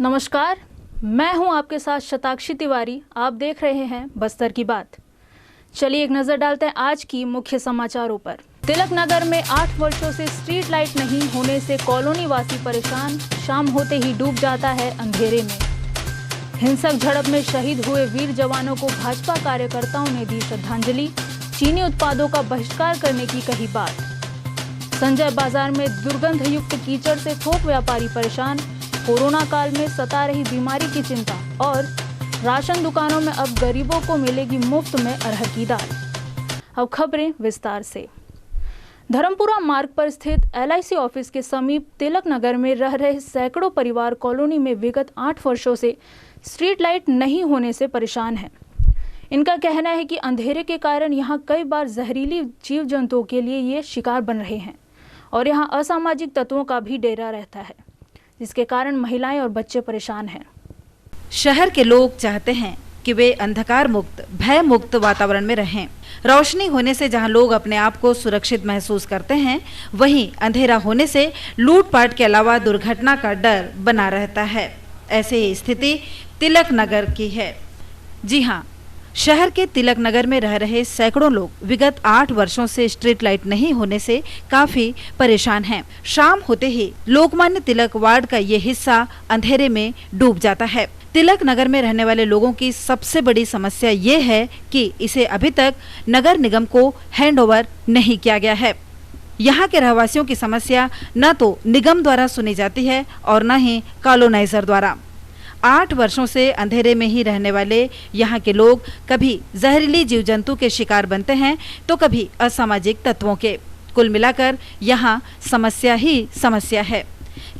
नमस्कार, मैं हूं आपके साथ शताक्षी तिवारी। आप देख रहे हैं बस्तर की बात। चलिए एक नजर डालते हैं आज की मुख्य समाचारों पर। तिलक नगर में 8 वर्षों से स्ट्रीट लाइट नहीं होने से कॉलोनी वासी परेशान, शाम होते ही डूब जाता है अंधेरे में। हिंसक झड़प में शहीद हुए वीर जवानों को भाजपा कार्यकर्ताओं ने दी श्रद्धांजलि, चीनी उत्पादों का बहिष्कार करने की कही बात। संजय बाजार में दुर्गंध युक्त कीचड़ से थोक व्यापारी परेशान, कोरोना काल में सता रही बीमारी की चिंता। और राशन दुकानों में अब गरीबों को मिलेगी मुफ्त में अरहर की दाल। अब खबरें विस्तार से। धर्मपुरा मार्ग पर स्थित LIC ऑफिस के समीप तिलक नगर में रह रहे सैकड़ों परिवार कॉलोनी में विगत 8 वर्षों से स्ट्रीट लाइट नहीं होने से परेशान हैं। इनका कहना है कि अंधेरे के कारण यहाँ कई बार जहरीली जीव जंतुओं के लिए ये शिकार बन रहे हैं और यहाँ असामाजिक तत्वों का भी डेरा रहता है, जिसके कारण महिलाएं और बच्चे परेशान हैं। शहर के लोग चाहते हैं कि वे अंधकार मुक्त, भय मुक्त वातावरण में रहें। रोशनी होने से जहां लोग अपने आप को सुरक्षित महसूस करते हैं, वहीं अंधेरा होने से लूटपाट के अलावा दुर्घटना का डर बना रहता है। ऐसे ही स्थिति तिलक नगर की है। जी हां, शहर के तिलक नगर में रह रहे सैकड़ों लोग विगत 8 वर्षों से स्ट्रीट लाइट नहीं होने से काफी परेशान हैं। शाम होते ही लोकमान्य तिलक वार्ड का ये हिस्सा अंधेरे में डूब जाता है। तिलक नगर में रहने वाले लोगों की सबसे बड़ी समस्या ये है कि इसे अभी तक नगर निगम को हैंडओवर नहीं किया गया है। यहाँ के रहवासियों की समस्या न तो निगम द्वारा सुनी जाती है और न ही कॉलोनाइजर द्वारा। 8 वर्षों से अंधेरे में ही रहने वाले यहाँ के लोग कभी जहरीली जीव जंतु के शिकार बनते हैं तो कभी असामाजिक तत्वों के। कुल मिलाकर यहाँ समस्या ही समस्या है।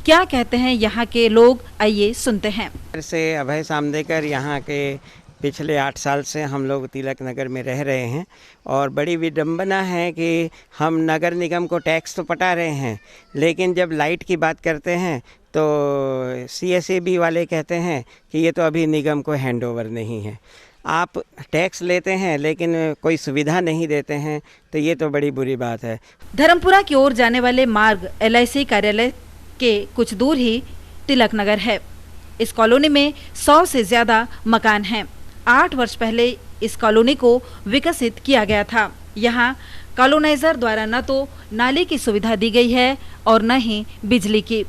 क्या कहते हैं यहाँ के लोग, आइए सुनते हैं। से अभय सामदेकर यहाँ के पिछले 8 साल से हम लोग तिलक नगर में रह रहे हैं और बड़ी विडंबना है कि हम नगर निगम को टैक्स तो पटा रहे हैं, लेकिन जब लाइट की बात करते हैं तो CSAB वाले कहते हैं कि ये तो अभी निगम को हैंडओवर नहीं है। आप टैक्स लेते हैं लेकिन कोई सुविधा नहीं देते हैं, तो ये तो बड़ी बुरी बात है। धर्मपुरा की ओर जाने वाले मार्ग LIC कार्यालय के कुछ दूर ही तिलक नगर है। इस कॉलोनी में 100 से ज्यादा मकान हैं। 8 वर्ष पहले इस कॉलोनी को विकसित किया गया था। यहाँ कॉलोनाइजर द्वारा न तो नाली की सुविधा दी गई है और न ही बिजली की।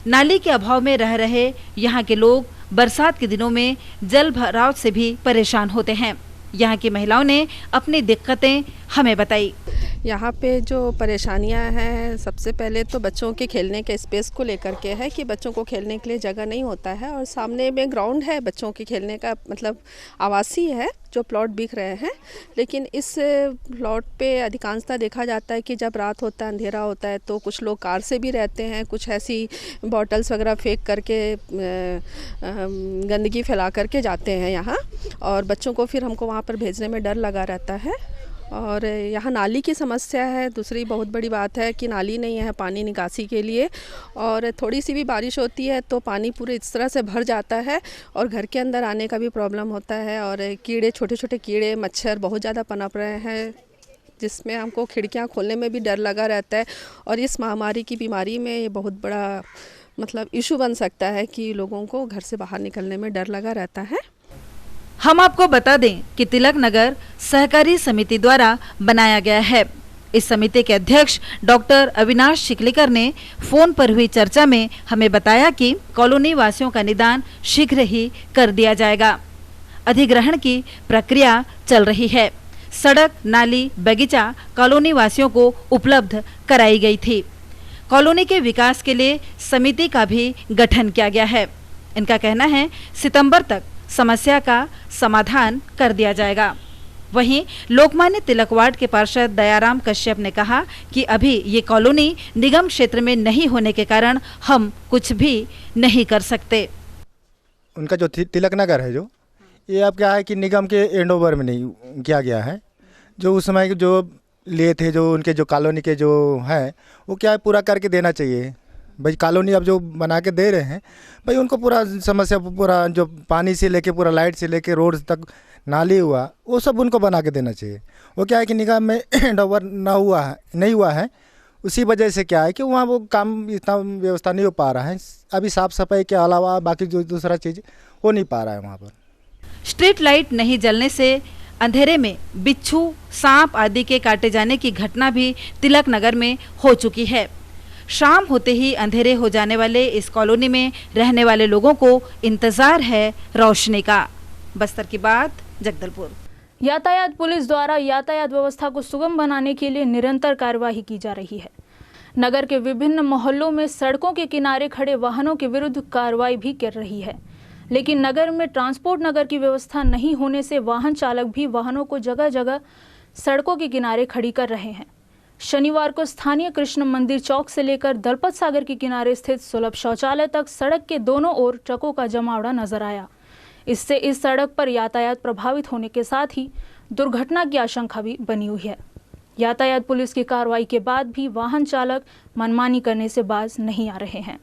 नाली के अभाव में रह रहे यहाँ के लोग बरसात के दिनों में जल भराव से भी परेशान होते हैं। यहाँ की महिलाओं ने अपनी दिक्कतें हमें बताई। यहाँ पे जो परेशानियाँ हैं, सबसे पहले तो बच्चों के खेलने के स्पेस को लेकर के है कि बच्चों को खेलने के लिए जगह नहीं होता है और सामने में ग्राउंड है बच्चों के खेलने का, मतलब आवासीय है जो प्लॉट बिक रहे हैं। लेकिन इस प्लॉट पे अधिकांशतः देखा जाता है कि जब रात होता है, अंधेरा होता है, तो कुछ लोग कार से भी रहते हैं, कुछ ऐसी बॉटल्स वगैरह फेंक करके गंदगी फैला करके जाते हैं यहाँ, और बच्चों को फिर हमको वहाँ पर भेजने में डर लगा रहता है। और यहाँ नाली की समस्या है। दूसरी बहुत बड़ी बात है कि नाली नहीं है पानी निकासी के लिए, और थोड़ी सी भी बारिश होती है तो पानी पूरे इस तरह से भर जाता है और घर के अंदर आने का भी प्रॉब्लम होता है। और कीड़े, छोटे छोटे कीड़े, मच्छर बहुत ज़्यादा पनप रहे हैं, जिसमें हमको खिड़कियाँ खोलने में भी डर लगा रहता है। और इस महामारी की बीमारी में ये बहुत बड़ा मतलब इशू बन सकता है कि लोगों को घर से बाहर निकलने में डर लगा रहता है। हम आपको बता दें कि तिलक नगर सहकारी समिति द्वारा बनाया गया है। इस समिति के अध्यक्ष डॉक्टर अविनाश शिकलीकर ने फोन पर हुई चर्चा में हमें बताया कि कॉलोनी वासियों का निदान शीघ्र ही कर दिया जाएगा। अधिग्रहण की प्रक्रिया चल रही है। सड़क, नाली, बगीचा कॉलोनी वासियों को उपलब्ध कराई गई थी। कॉलोनी के विकास के लिए समिति का भी गठन किया गया है। इनका कहना है सितंबर तक समस्या का समाधान कर दिया जाएगा। वहीं लोकमान्य तिलक वार्ड के पार्षद दयाराम कश्यप ने कहा कि अभी ये कॉलोनी निगम क्षेत्र में नहीं होने के कारण हम कुछ भी नहीं कर सकते। उनका जो तिलक नगर है, जो ये अब क्या है कि निगम के हैंडओवर में नहीं किया गया है। जो उस समय जो लिए थे, जो उनके जो कॉलोनी के जो हैं, वो क्या है पूरा करके देना चाहिए भाई। कॉलोनी अब जो बना के दे रहे हैं भाई, उनको पूरा समस्या, पूरा जो पानी से लेके पूरा लाइट से लेके रोड तक नाली हुआ, वो सब उनको बना के देना चाहिए। वो क्या है कि निगम में हैंडओवर नहीं हुआ है, उसी वजह से क्या है कि वहाँ वो काम इतना व्यवस्था नहीं हो पा रहा है। अभी साफ सफाई के अलावा बाकी जो दूसरा चीज़ हो नहीं पा रहा है वहाँ पर। स्ट्रीट लाइट नहीं जलने से अंधेरे में बिच्छू, सांप आदि के काटे जाने की घटना भी तिलक नगर में हो चुकी है। शाम होते ही अंधेरे हो जाने वाले इस कॉलोनी में रहने वाले लोगों को इंतजार है रोशनी का। बस्तर की बात, जगदलपुर। यातायात पुलिस द्वारा यातायात व्यवस्था को सुगम बनाने के लिए निरंतर कार्यवाही की जा रही है। नगर के विभिन्न मोहल्लों में सड़कों के किनारे खड़े वाहनों के विरुद्ध कार्रवाई भी कर रही है, लेकिन नगर में ट्रांसपोर्ट नगर की व्यवस्था नहीं होने से वाहन चालक भी वाहनों को जगह जगह सड़कों के किनारे खड़ी कर रहे हैं। शनिवार को स्थानीय कृष्ण मंदिर चौक से लेकर दलपत सागर के किनारे स्थित सुलभ शौचालय तक सड़क के दोनों ओर ट्रकों का जमावड़ा नजर आया। इससे इस सड़क पर यातायात प्रभावित होने के साथ ही दुर्घटना की आशंका भी बनी हुई है। यातायात पुलिस की कार्रवाई के बाद भी वाहन चालक मनमानी करने से बाज नहीं आ रहे हैं।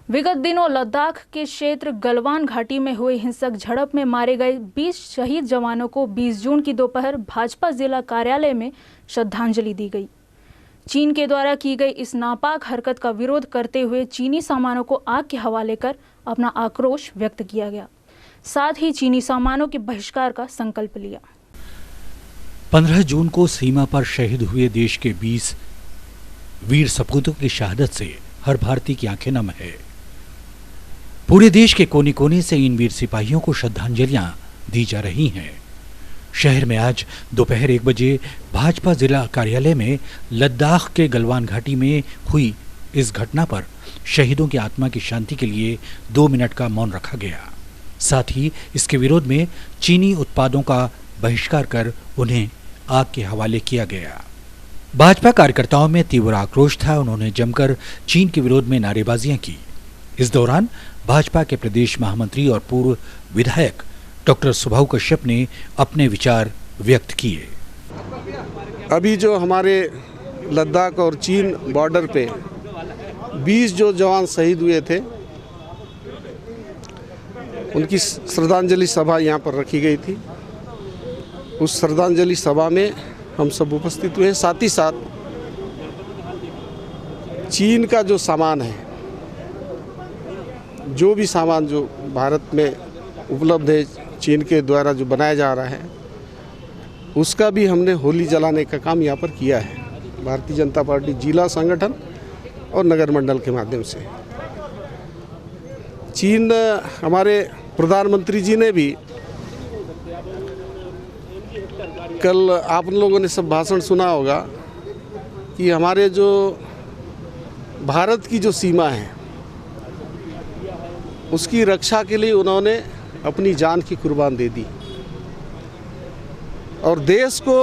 विगत दिनों लद्दाख के क्षेत्र गलवान घाटी में हुए हिंसक झड़प में मारे गए 20 शहीद जवानों को 20 जून की दोपहर भाजपा जिला कार्यालय में श्रद्धांजलि दी गई। चीन के द्वारा की गई इस नापाक हरकत का विरोध करते हुए चीनी सामानों को आग के हवाले कर अपना आक्रोश व्यक्त किया गया। साथ ही चीनी सामानों के बहिष्कार का संकल्प लिया। 15 जून को सीमा पर शहीद हुए देश के 20 वीर सपूतों की शहादत से हर भारतीय की आंखें नम है। पूरे देश के कोने कोने से इन वीर सिपाहियों को श्रद्धांजलियां दी जा रही हैं। शहर में आज दोपहर 1 बजे भाजपा जिला कार्यालय में लद्दाख के गलवान घाटी में हुई इस घटना पर शहीदों की आत्मा की शांति के लिए 2 मिनट का मौन रखा गया। साथ ही इसके विरोध में चीनी उत्पादों का बहिष्कार कर उन्हें आग के हवाले किया गया। भाजपा कार्यकर्ताओं में तीव्र आक्रोश था। उन्होंने जमकर चीन के विरोध में नारेबाजियां की। इस दौरान भाजपा के प्रदेश महामंत्री और पूर्व विधायक डॉक्टर सुभाऊ कश्यप ने अपने विचार व्यक्त किए। अभी जो हमारे लद्दाख और चीन बॉर्डर पे 20 जो जवान शहीद हुए थे, उनकी श्रद्धांजलि सभा यहाँ पर रखी गई थी। उस श्रद्धांजलि सभा में हम सब उपस्थित हुए। साथ ही साथ चीन का जो सामान है, जो भी सामान जो भारत में उपलब्ध है, चीन के द्वारा जो बनाया जा रहा है, उसका भी हमने होली जलाने का काम यहाँ पर किया है। भारतीय जनता पार्टी जिला संगठन और नगर मंडल के माध्यम से। चीन, हमारे प्रधानमंत्री जी ने भी कल, आप लोगों ने सब भाषण सुना होगा कि हमारे जो भारत की जो सीमा है उसकी रक्षा के लिए उन्होंने अपनी जान की कुर्बान दे दी और देश को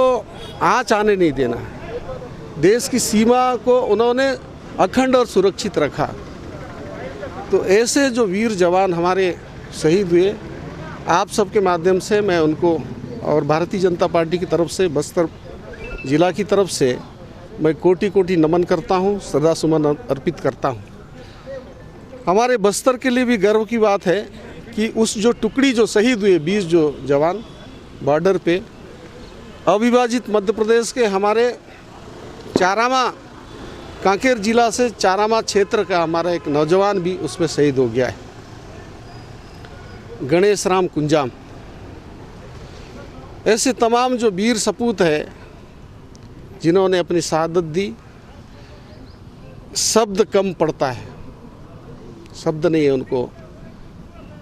आँच आने नहीं देना। देश की सीमा को उन्होंने अखंड और सुरक्षित रखा। तो ऐसे जो वीर जवान हमारे शहीद हुए, आप सबके माध्यम से मैं उनको और भारतीय जनता पार्टी की तरफ से, बस्तर जिला की तरफ से मैं कोटि कोटि नमन करता हूँ, श्रद्धा सुमन अर्पित करता हूँ। हमारे बस्तर के लिए भी गर्व की बात है कि उस जो टुकड़ी जो शहीद हुए 20 जो जवान बॉर्डर पे, अविभाजित मध्य प्रदेश के हमारे चारामा, कांकेर जिला से चारामा क्षेत्र का हमारा एक नौजवान भी उसमें शहीद हो गया है, गणेश राम कुंजाम। ऐसे तमाम जो वीर सपूत है जिन्होंने अपनी शहादत दी, शब्द कम पड़ता है, शब्द नहीं है उनको,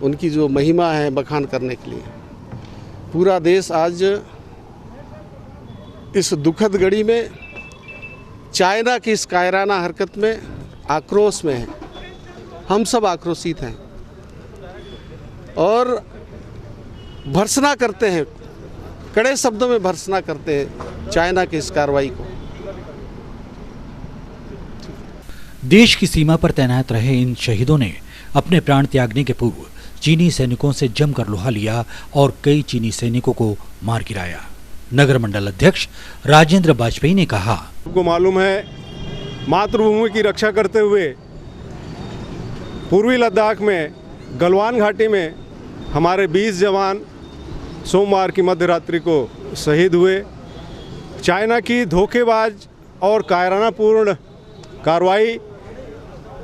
उनकी जो महिमा है बखान करने के लिए। पूरा देश आज इस दुखद घड़ी में चाइना की इस कायराना हरकत में आक्रोश में है। हम सब आक्रोशित हैं और भर्त्सना करते हैं, कड़े शब्दों में भर्त्सना करते हैं चाइना की इस कार्रवाई को। देश की सीमा पर तैनात रहे इन शहीदों ने अपने प्राण त्यागने के पूर्व चीनी सैनिकों से जमकर लोहा लिया और कई चीनी सैनिकों को मार गिराया। नगर मंडल अध्यक्ष राजेंद्र वाजपेयी ने कहा, आपको मालूम है, मातृभूमि की रक्षा करते हुए पूर्वी लद्दाख में गलवान घाटी में हमारे 20 जवान सोमवार की मध्य रात्रि को शहीद हुए। चाइना की धोखेबाज और कायरानापूर्ण कार्रवाई,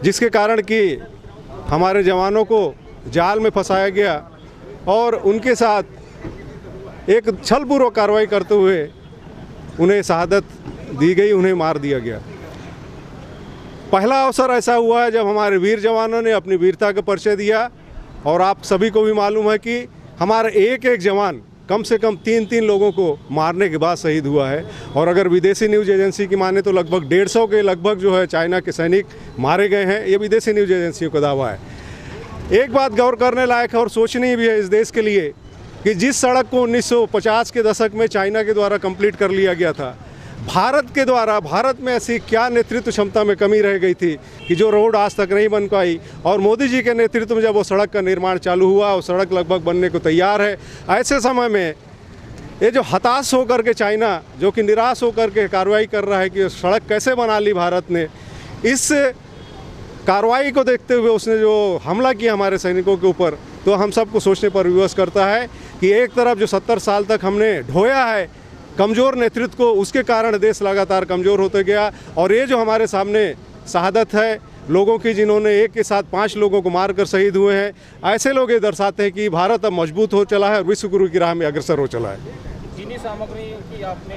जिसके कारण कि हमारे जवानों को जाल में फंसाया गया और उनके साथ एक छलपूर्वक कार्रवाई करते हुए उन्हें शहादत दी गई, उन्हें मार दिया गया। पहला अवसर ऐसा हुआ है जब हमारे वीर जवानों ने अपनी वीरता का परिचय दिया और आप सभी को भी मालूम है कि हमारा एक एक जवान कम से कम 3-3 लोगों को मारने के बाद शहीद हुआ है। और अगर विदेशी न्यूज़ एजेंसी की माने तो लगभग 150 के लगभग जो है चाइना के सैनिक मारे गए हैं, ये विदेशी न्यूज़ एजेंसियों का दावा है। एक बात गौर करने लायक है और सोचनी भी है इस देश के लिए कि जिस सड़क को 1950 के दशक में चाइना के द्वारा कंप्लीट कर लिया गया था, भारत में ऐसी क्या नेतृत्व क्षमता में कमी रह गई थी कि जो रोड आज तक नहीं बन पाई। और मोदी जी के नेतृत्व में जब वो सड़क का निर्माण चालू हुआ, वो सड़क लगभग बनने को तैयार है। ऐसे समय में ये जो हताश होकर के चाइना, जो कि निराश होकर के कार्रवाई कर रहा है कि सड़क कैसे बना ली भारत ने, इस कार्रवाई को देखते हुए उसने जो हमला किया हमारे सैनिकों के ऊपर, तो हम सबको सोचने पर विवश करता है कि एक तरफ जो 70 साल तक हमने ढोया है कमज़ोर नेतृत्व को, उसके कारण देश लगातार कमज़ोर होते गया। और ये जो हमारे सामने शहादत है लोगों की, जिन्होंने एक के साथ 5 लोगों को मारकर शहीद हुए हैं, ऐसे लोग ये दर्शाते हैं कि भारत अब मजबूत हो चला है और विश्व गुरु की राह में अग्रसर हो चला है। चीनी सामग्री की आपने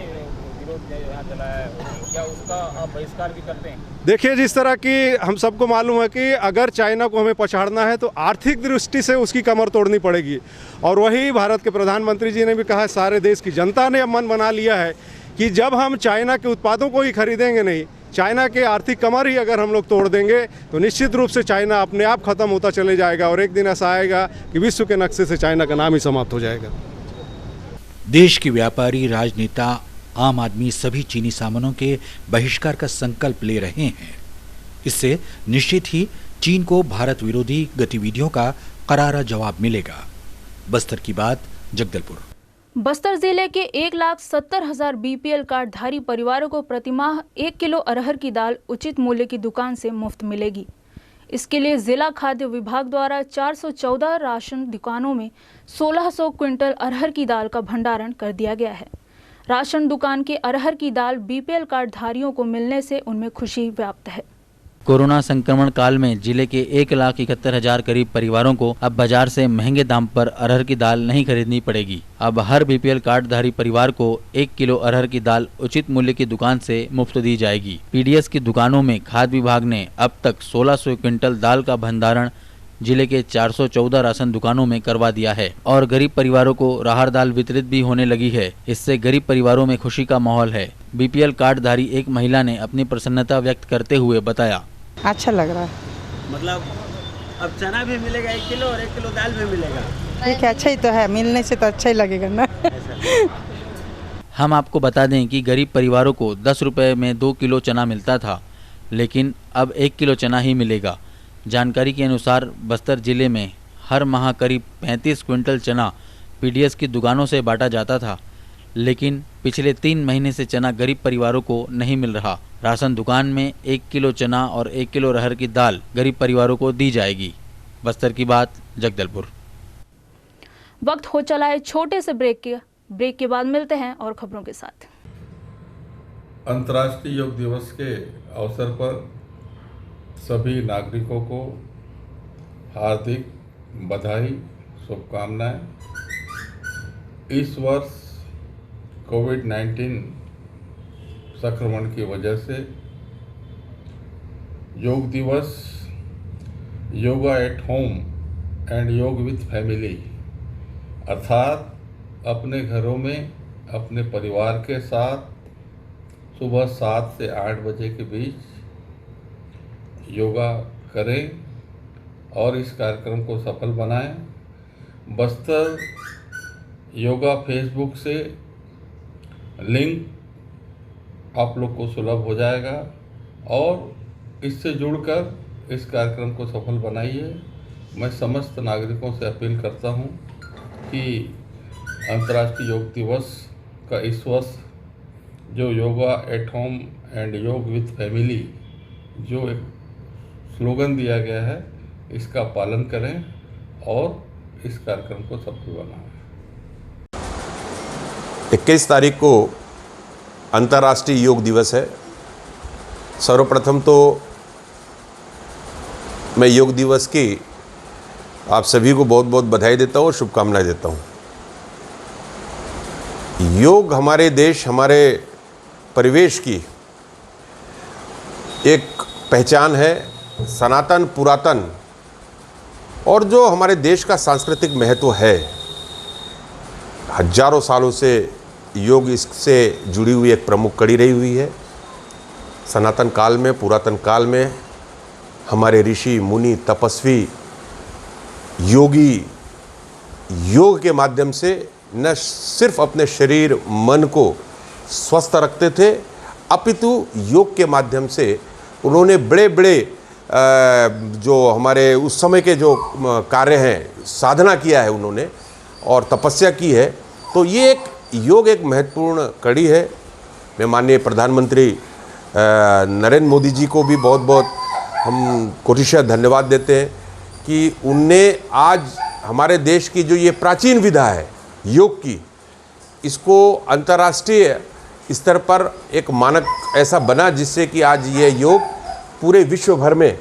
विरोध यहाँ चलाया है, क्या उसका आप बहिष्कार भी करते हैं? देखिए, जिस तरह की हम सबको मालूम है कि अगर चाइना को हमें पछाड़ना है तो आर्थिक दृष्टि से उसकी कमर तोड़नी पड़ेगी। और वही भारत के प्रधानमंत्री जी ने भी कहा, सारे देश की जनता ने अब मन बना लिया है कि जब हम चाइना के उत्पादों को ही खरीदेंगे नहीं, चाइना के आर्थिक कमर ही अगर हम लोग तोड़ देंगे तो निश्चित रूप से चाइना अपने आप ख़त्म होता चले जाएगा और एक दिन ऐसा आएगा कि विश्व के नक्शे से चाइना का नाम ही समाप्त हो जाएगा। देश के व्यापारी, राजनेता, आम आदमी सभी चीनी सामानों के बहिष्कार का संकल्प ले रहे हैं। इससे निश्चित ही चीन को भारत विरोधी गतिविधियों का करारा जवाब मिलेगा। बस्तर की बात, जगदलपुर। बस्तर जिले के 1,70,000 BPL कार्डधारी परिवारों को प्रतिमाह 1 किलो अरहर की दाल उचित मूल्य की दुकान से मुफ्त मिलेगी। इसके लिए जिला खाद्य विभाग द्वारा 414 राशन दुकानों में 1600 क्विंटल अरहर की दाल का भंडारण कर दिया गया है। राशन दुकान के अरहर की दाल BPL कार्डधारियों को मिलने से उनमें खुशी व्याप्त है। कोरोना संक्रमण काल में जिले के 1,71,000 करीब परिवारों को अब बाजार से महंगे दाम पर अरहर की दाल नहीं खरीदनी पड़ेगी। अब हर BPL कार्डधारी परिवार को 1 किलो अरहर की दाल उचित मूल्य की दुकान से मुफ्त दी जाएगी। PDS की दुकानों में खाद्य विभाग ने अब तक 1600 क्विंटल दाल का भंडारण जिले के 414 राशन दुकानों में करवा दिया है और गरीब परिवारों को राहर दाल वितरित भी होने लगी है। इससे गरीब परिवारों में खुशी का माहौल है। BPL कार्डधारी एक महिला ने अपनी प्रसन्नता व्यक्त करते हुए बताया, अच्छा लग रहा है। मतलब अब चना भी मिलेगा 1 किलो और 1 किलो दाल भी मिलेगा। ठीक है, अच्छा ही तो है, मिलने से तो अच्छा ही लगेगा ना। हम आपको बता दें कि गरीब परिवारों को 10 रुपए में 2 किलो चना मिलता था, लेकिन अब 1 किलो चना ही मिलेगा। जानकारी के अनुसार बस्तर जिले में हर माह करीब 35 क्विंटल चना PDS की दुकानों से बांटा जाता था, लेकिन पिछले 3 महीने से चना गरीब परिवारों को नहीं मिल रहा। राशन दुकान में 1 किलो चना और 1 किलो अरहर की दाल गरीब परिवारों को दी जाएगी। बस्तर की बात, जगदलपुर। वक्त हो चला है छोटे से ब्रेक के बाद मिलते हैं और खबरों के साथ। अंतर्राष्ट्रीय योग दिवस के अवसर पर सभी नागरिकों को हार्दिक बधाई, शुभकामनाएं। इस वर्ष कोविड-19 संक्रमण की वजह से योग दिवस योगा एट होम एंड योग विथ फैमिली, अर्थात अपने घरों में अपने परिवार के साथ सुबह 7 से 8 बजे के बीच योगा करें और इस कार्यक्रम को सफल बनाएं। बस्तर योगा फेसबुक से लिंक आप लोग को सुलभ हो जाएगा और इससे जुड़कर इस कार्यक्रम को सफल बनाइए। मैं समस्त नागरिकों से अपील करता हूं कि अंतर्राष्ट्रीय योग दिवस का इस वर्ष जो योगा एट होम एंड योग विथ फैमिली जो एक स्लोगन दिया गया है, इसका पालन करें और इस कार्यक्रम को सफल बनाएं। 21 तारीख को अंतर्राष्ट्रीय योग दिवस है। सर्वप्रथम तो मैं योग दिवस की आप सभी को बहुत बहुत बधाई देता हूँ और शुभकामनाएं देता हूँ। योग हमारे देश, हमारे परिवेश की एक पहचान है, सनातन, पुरातन, और जो हमारे देश का सांस्कृतिक महत्व है। हजारों सालों से योग इससे जुड़ी हुई एक प्रमुख कड़ी रही हुई है। सनातन काल में, पुरातन काल में हमारे ऋषि मुनि तपस्वी योगी योग के माध्यम से न सिर्फ अपने शरीर मन को स्वस्थ रखते थे, अपितु योग के माध्यम से उन्होंने बड़े बड़े जो हमारे उस समय के जो कार्य हैं, साधना किया है उन्होंने और तपस्या की है। तो ये एक योग एक महत्वपूर्ण कड़ी है। मैं माननीय प्रधानमंत्री नरेंद्र मोदी जी को भी बहुत बहुत हम कोटिशः धन्यवाद देते हैं कि उनने आज हमारे देश की जो ये प्राचीन विधा है योग की, इसको अंतर्राष्ट्रीय स्तर पर एक मानक ऐसा बना जिससे कि आज ये योग पूरे विश्व भर में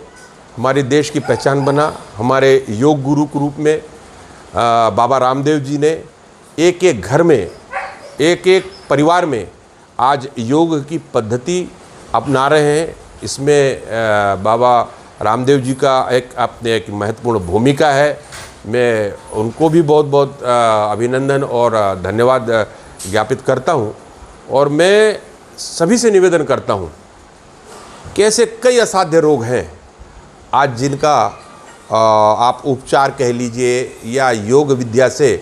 हमारे देश की पहचान बना। हमारे योग गुरु के रूप में बाबा रामदेव जी ने एक एक घर में, एक एक परिवार में आज योग की पद्धति अपना रहे हैं। इसमें बाबा रामदेव जी का अपने एक महत्वपूर्ण भूमिका है। मैं उनको भी बहुत बहुत अभिनंदन और धन्यवाद ज्ञापित करता हूं। और मैं सभी से निवेदन करता हूं कि ऐसे कई असाध्य रोग हैं आज जिनका आप उपचार कह लीजिए या योग विद्या से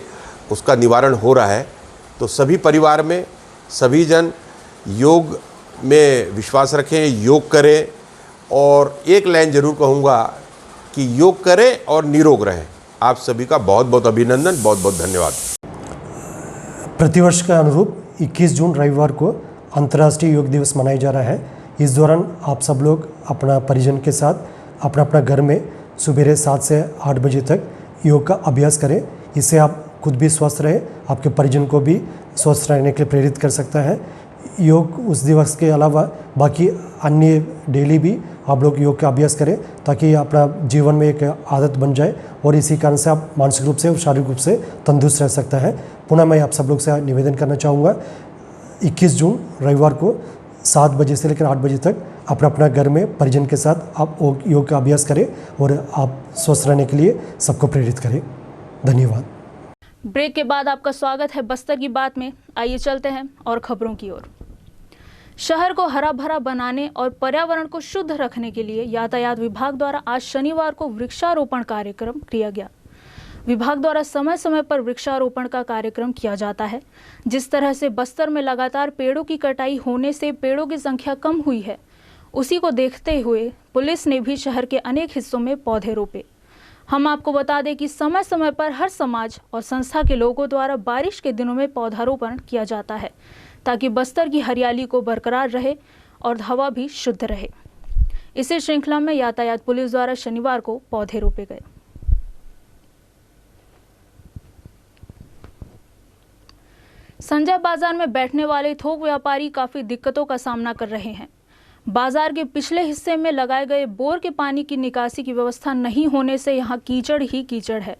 उसका निवारण हो रहा है। तो सभी परिवार में सभी जन योग में विश्वास रखें, योग करें, और एक लाइन जरूर कहूँगा कि योग करें और निरोग रहें। आप सभी का बहुत बहुत अभिनंदन, बहुत बहुत धन्यवाद। प्रतिवर्ष के अनुरूप 21 जून रविवार को अंतर्राष्ट्रीय योग दिवस मनाया जा रहा है। इस दौरान आप सब लोग अपना परिजन के साथ अपना अपना घर में सुबह 7 से 8 बजे तक योग का अभ्यास करें। इससे आप खुद भी स्वस्थ रहें, आपके परिजन को भी स्वस्थ रहने के लिए प्रेरित कर सकता है। योग उस दिवस के अलावा बाकी अन्य डेली भी आप लोग योग का अभ्यास करें ताकि अपना जीवन में एक आदत बन जाए और इसी कारण से आप मानसिक रूप से और शारीरिक रूप से तंदुरुस्त रह सकता है। पुनः मैं आप सब लोग से निवेदन करना चाहूँगा, 21 जून रविवार को 7 बजे से लेकर 8 बजे तक अपना अपना घर में परिजन के साथ आप योग का अभ्यास करें और आप स्वस्थ रहने के लिए सबको प्रेरित करें। धन्यवाद। ब्रेक के बाद आपका स्वागत है बस्तर की बात में। आइए चलते हैं और खबरों की ओर। शहर को हरा भरा बनाने और पर्यावरण को शुद्ध रखने के लिए यातायात विभाग द्वारा आज शनिवार को वृक्षारोपण कार्यक्रम किया गया। विभाग द्वारा समय समय पर वृक्षारोपण का कार्यक्रम किया जाता है। जिस तरह से बस्तर में लगातार पेड़ों की कटाई होने से पेड़ों की संख्या कम हुई है, उसी को देखते हुए पुलिस ने भी शहर के अनेक हिस्सों में पौधे रोपे। हम आपको बता दें कि समय समय पर हर समाज और संस्था के लोगों द्वारा बारिश के दिनों में पौधारोपण किया जाता है ताकि बस्तर की हरियाली को बरकरार रहे और हवा भी शुद्ध रहे। इसी श्रृंखला में यातायात पुलिस द्वारा शनिवार को पौधे रोपे गए। संजय बाजार में बैठने वाले थोक व्यापारी काफी दिक्कतों का सामना कर रहे हैं। बाजार के पिछले हिस्से में लगाए गए बोर के पानी की निकासी की व्यवस्था नहीं होने से यहां कीचड़ ही कीचड़ है।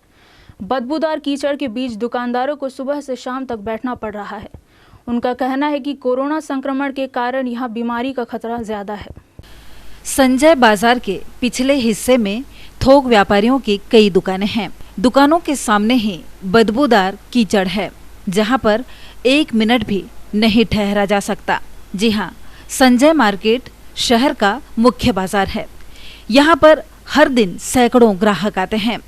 बदबूदार कीचड़ के बीच दुकानदारों को सुबह से शाम तक बैठना पड़ रहा है। उनका कहना है कि कोरोना संक्रमण के कारण यहां बीमारी का खतरा ज्यादा है। संजय बाजार के पिछले हिस्से में थोक व्यापारियों की कई दुकानें हैं। दुकानों के सामने ही बदबूदार कीचड़ है, जहां पर 1 मिनट भी नहीं ठहरा जा सकता। जी हाँ, संजय मार्केट शहर का मुख्य बाजार है। यहाँ पर हर दिन सैकड़ों ग्राहक आते हैं।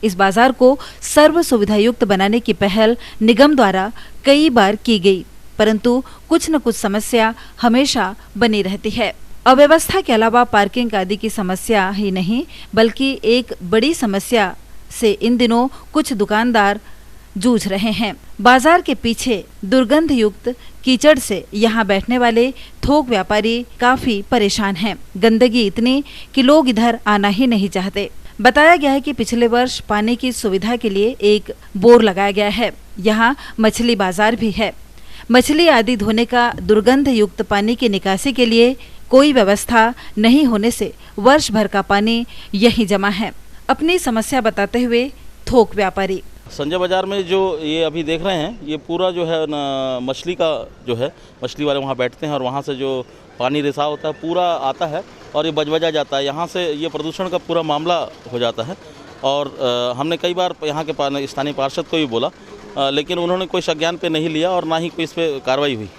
इस बाजार को सर्व सुविधायुक्त बनाने की पहल निगम द्वारा कई बार की गई, परंतु कुछ न कुछ समस्या हमेशा बनी रहती है। अव्यवस्था के अलावा पार्किंग आदि की समस्या ही नहीं, बल्कि एक बड़ी समस्या से इन दिनों कुछ दुकानदार जूझ रहे हैं। बाजार के पीछे दुर्गंध युक्त कीचड़ से यहाँ बैठने वाले थोक व्यापारी काफी परेशान हैं। गंदगी इतनी कि लोग इधर आना ही नहीं चाहते। बताया गया है कि पिछले वर्ष पानी की सुविधा के लिए एक बोर लगाया गया है। यहाँ मछली बाजार भी है। मछली आदि धोने का दुर्गंध युक्त पानी की निकासी के लिए कोई व्यवस्था नहीं होने से वर्ष भर का पानी यहीं जमा है। अपनी समस्या बताते हुए थोक व्यापारी, संजय बाज़ार में जो ये अभी देख रहे हैं, ये पूरा जो है न मछली का जो है, मछली वाले वहाँ बैठते हैं और वहाँ से जो पानी रिसाव होता है पूरा आता है और ये बजबजा जाता है। यहाँ से ये प्रदूषण का पूरा मामला हो जाता है और हमने कई बार यहाँ के स्थानीय पार्षद को भी बोला, लेकिन उन्होंने कोई संज्ञान पे नहीं लिया और ना ही कोई इस पर कार्रवाई हुई।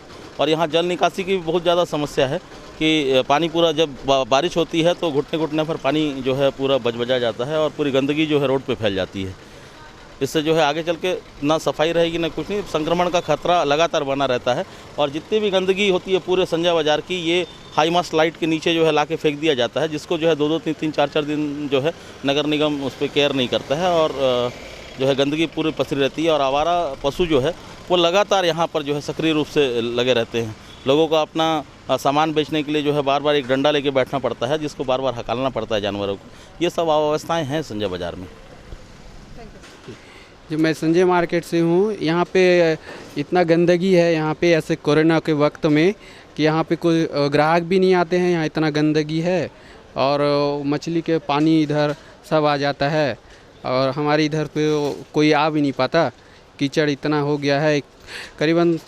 और यहाँ जल निकासी की भी बहुत ज़्यादा समस्या है कि पानी पूरा जब बारिश होती है तो घुटने घुटने पर पानी जो है पूरा बजबजा जाता है और पूरी गंदगी जो है रोड पे फैल जाती है। इससे जो है आगे चल के ना सफाई रहेगी ना कुछ नहीं, संक्रमण का खतरा लगातार बना रहता है। और जितनी भी गंदगी होती है पूरे संजय बाज़ार की, ये हाई मास्ट लाइट के नीचे जो है ला के फेंक दिया जाता है, जिसको जो है 2-2, 3-3, 4-4 दिन जो है नगर निगम उस पर केयर नहीं करता है और जो है गंदगी पूरी पसरी रहती है। और आवारा पशु जो है वो लगातार यहाँ पर जो है सक्रिय रूप से लगे रहते हैं। लोगों को अपना सामान बेचने के लिए जो है बार बार एक डंडा लेके बैठना पड़ता है, जिसको बार बार हकालना पड़ता है जानवरों को। ये सब अव्यवस्थाएँ हैं संजय बाज़ार में। जो मैं संजय मार्केट से हूँ, यहाँ पे इतना गंदगी है यहाँ पे, ऐसे कोरोना के वक्त में कि यहाँ पे कोई ग्राहक भी नहीं आते हैं। यहाँ इतना गंदगी है और मछली के पानी इधर सब आ जाता है और हमारे इधर पे कोई आ भी नहीं पाता। कीचड़ इतना हो गया है, करीबन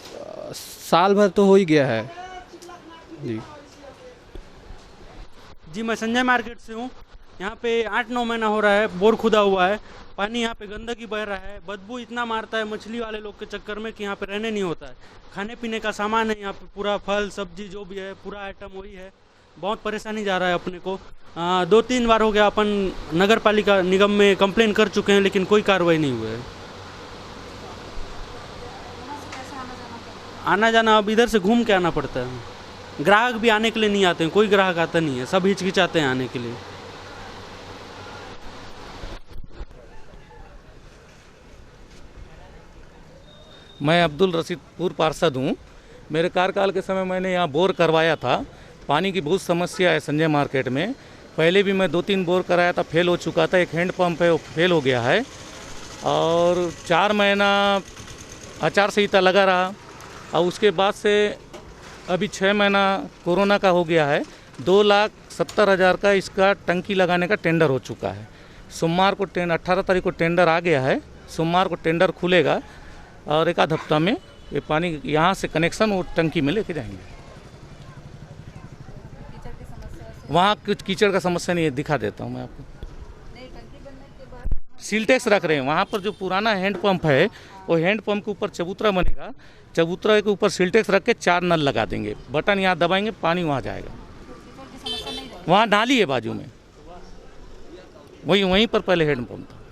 साल भर तो हो ही गया है। जी मैं संजय मार्केट से हूँ। यहाँ पे 8-9 महीना हो रहा है, बोर खुदा हुआ है, पानी यहाँ पे गंदगी बह रहा है, बदबू इतना मारता है मछली वाले लोग के चक्कर में कि यहाँ पे रहने नहीं होता है। खाने पीने का सामान है यहाँ पे, पूरा फल सब्जी जो भी है पूरा आइटम वही है। बहुत परेशानी जा रहा है अपने को। 2-3 बार हो गया अपन नगर पालिका निगम में कंप्लेन कर चुके हैं, लेकिन कोई कार्रवाई नहीं हुई है। आना जाना अब इधर से घूम के आना पड़ता है। ग्राहक भी आने के लिए नहीं आते हैं, कोई ग्राहक आता नहीं है, सब हिचकिचाते हैं आने के लिए। मैं अब्दुल रशीद पूर्व पार्षद हूँ। मेरे कार्यकाल के समय मैंने यहाँ बोर करवाया था। पानी की बहुत समस्या है संजय मार्केट में। पहले भी मैं 2-3 बोर कराया था, फेल हो चुका था। एक हैंड पंप है वो फेल हो गया है और 4 महीना आचार संहिता लगा रहा और उसके बाद से अभी 6 महीना कोरोना का हो गया है। 2,70,000 का इसका टंकी लगाने का टेंडर हो चुका है। सोमवार को 18 तारीख को टेंडर आ गया है। सोमवार को टेंडर खुलेगा और एक आध हफ्ता में ये पानी यहाँ से कनेक्शन वो टंकी में लेके जाएंगे। वहाँ कुछ कीचड़ का समस्या नहीं है, दिखा देता हूँ मैं आपको। सीलटेक्स रख रहे हैं वहाँ पर। जो पुराना हैंड पंप है वो हैंड पंप के ऊपर चबूतरा बनेगा, चबूतरा के ऊपर सीलटेक्स रख के 4 नल लगा देंगे, बटन यहाँ दबाएंगे पानी वहाँ जाएगा। वहाँ नाली है बाजू में, वहीं पर पहले हैंड पंप था।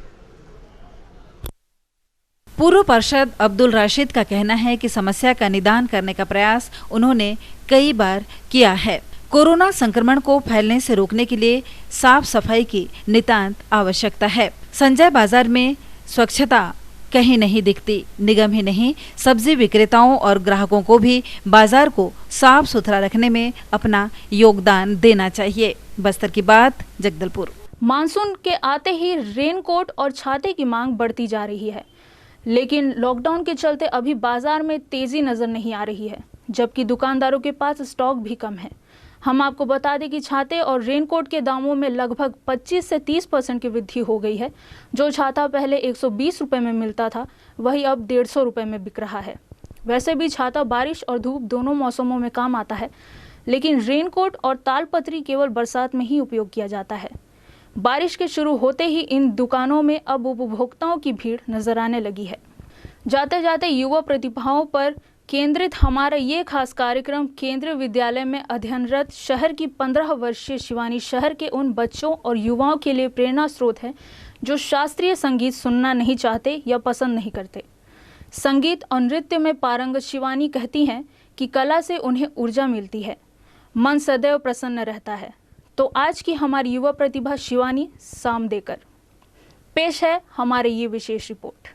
पूर्व पार्षद अब्दुल राशिद का कहना है कि समस्या का निदान करने का प्रयास उन्होंने कई बार किया है। कोरोना संक्रमण को फैलने से रोकने के लिए साफ सफाई की नितांत आवश्यकता है। संजय बाजार में स्वच्छता कहीं नहीं दिखती। निगम ही नहीं, सब्जी विक्रेताओं और ग्राहकों को भी बाजार को साफ सुथरा रखने में अपना योगदान देना चाहिए। बस्तर की बात, जगदलपुर। मानसून के आते ही रेनकोट और छाते की मांग बढ़ती जा रही है, लेकिन लॉकडाउन के चलते अभी बाजार में तेजी नजर नहीं आ रही है, जबकि दुकानदारों के पास स्टॉक भी कम है। हम आपको बता दें कि छाते और रेनकोट के दामों में लगभग 25 से 30% की वृद्धि हो गई है। जो छाता पहले 120 रुपये में मिलता था, वही अब 150 रुपये में बिक रहा है। वैसे भी छाता बारिश और धूप दोनों मौसमों में काम आता है, लेकिन रेनकोट और तालपत्री केवल बरसात में ही उपयोग किया जाता है। बारिश के शुरू होते ही इन दुकानों में अब उपभोक्ताओं की भीड़ नजर आने लगी है। जाते जाते युवा प्रतिभाओं पर केंद्रित हमारा ये खास कार्यक्रम केंद्रीय विद्यालय में अध्ययनरत शहर की 15 वर्षीय शिवानी शहर के उन बच्चों और युवाओं के लिए प्रेरणा स्रोत है जो शास्त्रीय संगीत सुनना नहीं चाहते या पसंद नहीं करते। संगीत और नृत्य में पारंगत शिवानी कहती हैं कि कला से उन्हें ऊर्जा मिलती है, मन सदैव प्रसन्न रहता है। तो आज की हमारी युवा प्रतिभा शिवानी सामदेकर पेश है हमारे ये विशेष रिपोर्ट।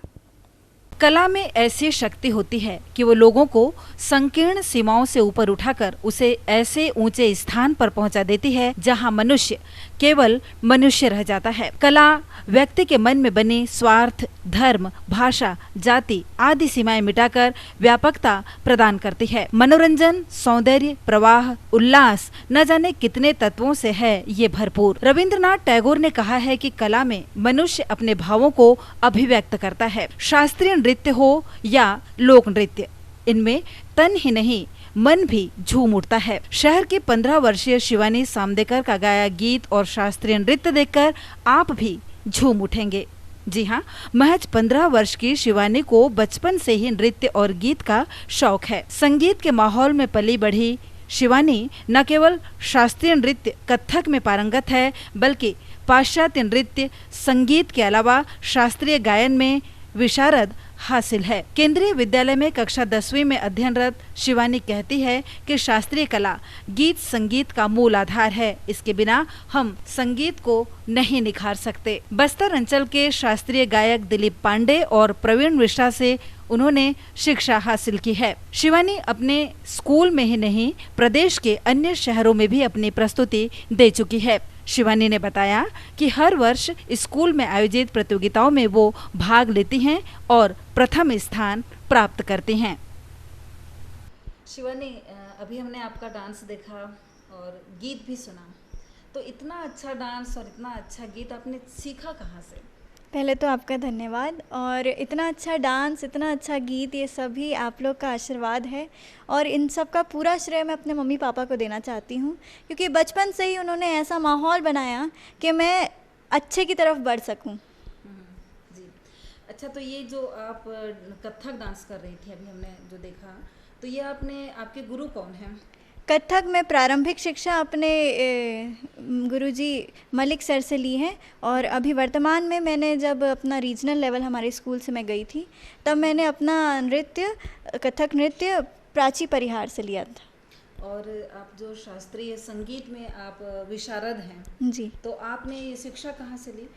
कला में ऐसी शक्ति होती है कि वो लोगों को संकीर्ण सीमाओं से ऊपर उठाकर उसे ऐसे ऊंचे स्थान पर पहुंचा देती है जहां मनुष्य केवल मनुष्य रह जाता है। कला व्यक्ति के मन में बने स्वार्थ, धर्म, भाषा, जाति आदि सीमाएं मिटाकर व्यापकता प्रदान करती है। मनोरंजन, सौंदर्य, प्रवाह, उल्लास न जाने कितने तत्वों से है ये भरपूर। रविंद्रनाथ टैगोर ने कहा है कि कला में मनुष्य अपने भावों को अभिव्यक्त करता है। शास्त्रीय नृत्य हो या लोक नृत्य, इनमें तन ही नहीं मन भी झूम उठता है। शहर की 15 वर्षीय शिवानी सामदेकर का गाया गीत और शास्त्रीय नृत्य देखकर आप भी झूम उठेंगे। जी हाँ, महज 15 वर्ष की शिवानी को बचपन से ही नृत्य और गीत का शौक है। संगीत के माहौल में पली बढ़ी शिवानी न केवल शास्त्रीय नृत्य कथक में पारंगत है, बल्कि पाश्चात्य नृत्य, संगीत के अलावा शास्त्रीय गायन में विशारद हासिल है। केंद्रीय विद्यालय में कक्षा 10वीं में अध्ययनरत शिवानी कहती है कि शास्त्रीय कला गीत संगीत का मूल आधार है। इसके बिना हम संगीत को नहीं निखार सकते। बस्तर अंचल के शास्त्रीय गायक दिलीप पांडे और प्रवीण मिश्रा से उन्होंने शिक्षा हासिल की है। शिवानी अपने स्कूल में ही नहीं, प्रदेश के अन्य शहरों में भी अपनी प्रस्तुति दे चुकी है। शिवानी ने बताया कि हर वर्ष स्कूल में आयोजित प्रतियोगिताओं में वो भाग लेती हैं और प्रथम स्थान प्राप्त करती हैं। शिवानी, अभी हमने आपका डांस देखा और गीत भी सुना, तो इतना अच्छा डांस और इतना अच्छा गीत आपने सीखा कहाँ से? पहले तो आपका धन्यवाद। और इतना अच्छा डांस, इतना अच्छा गीत, ये सभी आप लोग का आशीर्वाद है और इन सब का पूरा श्रेय मैं अपने मम्मी पापा को देना चाहती हूँ, क्योंकि बचपन से ही उन्होंने ऐसा माहौल बनाया कि मैं अच्छे की तरफ बढ़ सकूँ। जी, अच्छा, तो ये जो आप कथक डांस कर रही थी, अभी हमने जो देखा, तो ये आपके गुरु कौन हैं? कथक में प्रारंभिक शिक्षा अपने गुरुजी मलिक सर से ली है और अभी वर्तमान में मैंने जब अपना रीजनल लेवल हमारे स्कूल से मैं गई थी, तब मैंने अपना नृत्य, कथक नृत्य प्राची परिहार से लिया था। और आप जो शास्त्रीय संगीत में आप विशारद हैं, जी, तो आपने ये शिक्षा कहाँ से ली?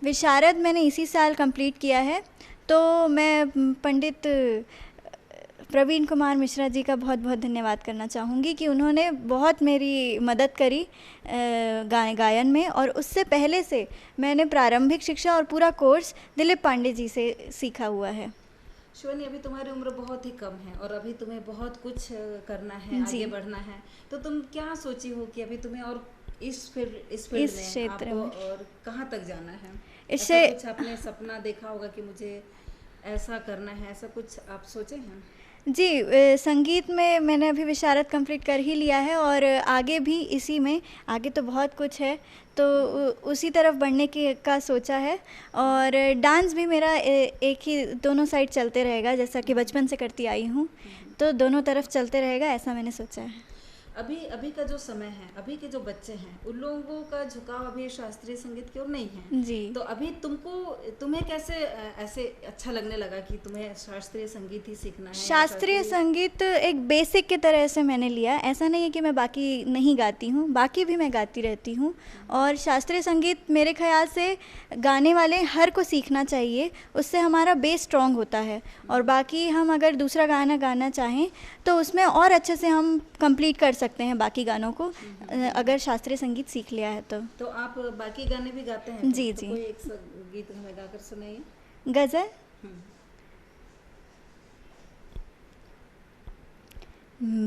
विशारद मैंने इसी साल कंप्लीट किया है। तो मैं पंडित प्रवीण कुमार मिश्रा जी का बहुत बहुत धन्यवाद करना चाहूँगी कि उन्होंने बहुत मेरी मदद करी गायन में, और उससे पहले से मैंने प्रारंभिक शिक्षा और पूरा कोर्स दिलीप पांडे जी से सीखा हुआ है। शिवानी, अभी तुम्हारी उम्र बहुत ही कम है और अभी तुम्हें बहुत कुछ करना है, आगे बढ़ना है, तो तुम क्या सोची हो कि अभी तुम्हें और इस क्षेत्र में और कहाँ तक जाना है? इससे कुछ आपने सपना देखा होगा कि मुझे ऐसा करना है, ऐसा कुछ आप सोचे हैं? जी, संगीत में मैंने अभी विशारद कंप्लीट कर ही लिया है और आगे भी इसी में, आगे तो बहुत कुछ है, तो उसी तरफ बढ़ने का सोचा है। और डांस भी मेरा एक ही, दोनों साइड चलते रहेगा, जैसा कि बचपन से करती आई हूँ, तो दोनों तरफ चलते रहेगा, ऐसा मैंने सोचा है। अभी का जो समय है, अभी के जो बच्चे हैं, उन लोगों का झुकाव अभी शास्त्रीय संगीत की ओर नहीं है। जी, तो अभी तुम्हें कैसे ऐसे अच्छा लगने लगा कि तुम्हें शास्त्रीय संगीत ही सीखना है? शास्त्रीय संगीत एक बेसिक की तरह से मैंने लिया, ऐसा नहीं है कि मैं बाकी नहीं गाती हूँ, बाकी भी मैं गाती रहती हूँ। और शास्त्रीय संगीत मेरे ख्याल से गाने वाले हर को सीखना चाहिए, उससे हमारा बेस स्ट्रॉन्ग होता है, और बाकी हम अगर दूसरा गाना गाना चाहें तो उसमें और अच्छे से हम कंप्लीट कर सकते हैं बाकी गानों को, अगर शास्त्रीय संगीत सीख लिया है तो। आप बाकी गाने भी गाते हैं? जी, तो जी। कोई एक गीत हमें गाकर सुनाइए। गज़ल?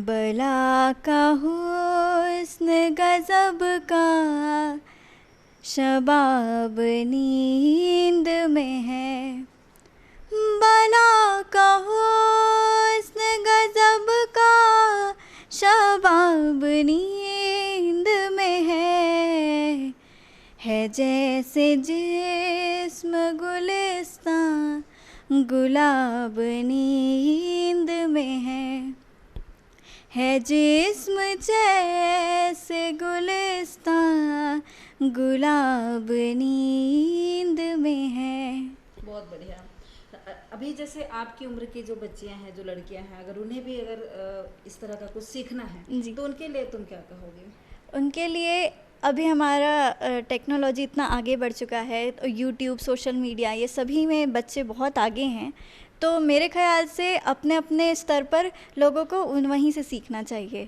बला का हुस्न गज़ब का शबाब नींद में है, बला का हुस्न गज़ब का शबाब नींद में है जैसे जिस्म गुलिस्तां गुलाब नींद में है जिस्म जैसे गुलिस्तां गुलाब नींद में है। बहुत बढ़िया। अभी जैसे आपकी उम्र की जो बच्चियां हैं, जो लड़कियां हैं, अगर उन्हें भी अगर इस तरह का कुछ सीखना है तो उनके लिए तुम क्या कहोगे? उनके लिए अभी हमारा टेक्नोलॉजी इतना आगे बढ़ चुका है, तो यूट्यूब, सोशल मीडिया, ये सभी में बच्चे बहुत आगे हैं, तो मेरे ख्याल से अपने अपने स्तर पर लोगों को वहीं से सीखना चाहिए।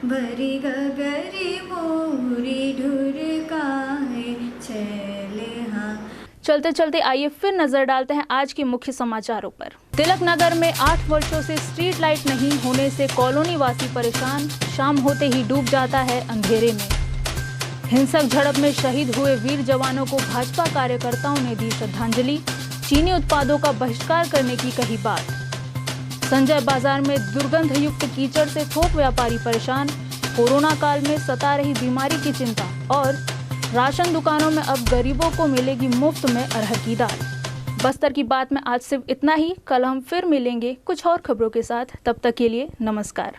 भरी गगरी मोरी ढुरकाए छैले हाँ। चलते चलते आइए फिर नजर डालते हैं आज की मुख्य समाचारों पर। तिलक नगर में 8 वर्षों से स्ट्रीट लाइट नहीं होने से कॉलोनी वासी परेशान, शाम होते ही डूब जाता है अंधेरे में। हिंसक झड़प में शहीद हुए वीर जवानों को भाजपा कार्यकर्ताओं ने दी श्रद्धांजलि, चीनी उत्पादों का बहिष्कार करने की कही बात। संजय बाजार में दुर्गंध युक्त कीचड़ से थोक व्यापारी परेशान, कोरोना काल में सता रही बीमारी की चिंता और राशन दुकानों में अब गरीबों को मिलेगी मुफ्त में अरहर की दाल। बस्तर की बात में आज सिर्फ इतना ही। कल हम फिर मिलेंगे कुछ और खबरों के साथ। तब तक के लिए नमस्कार।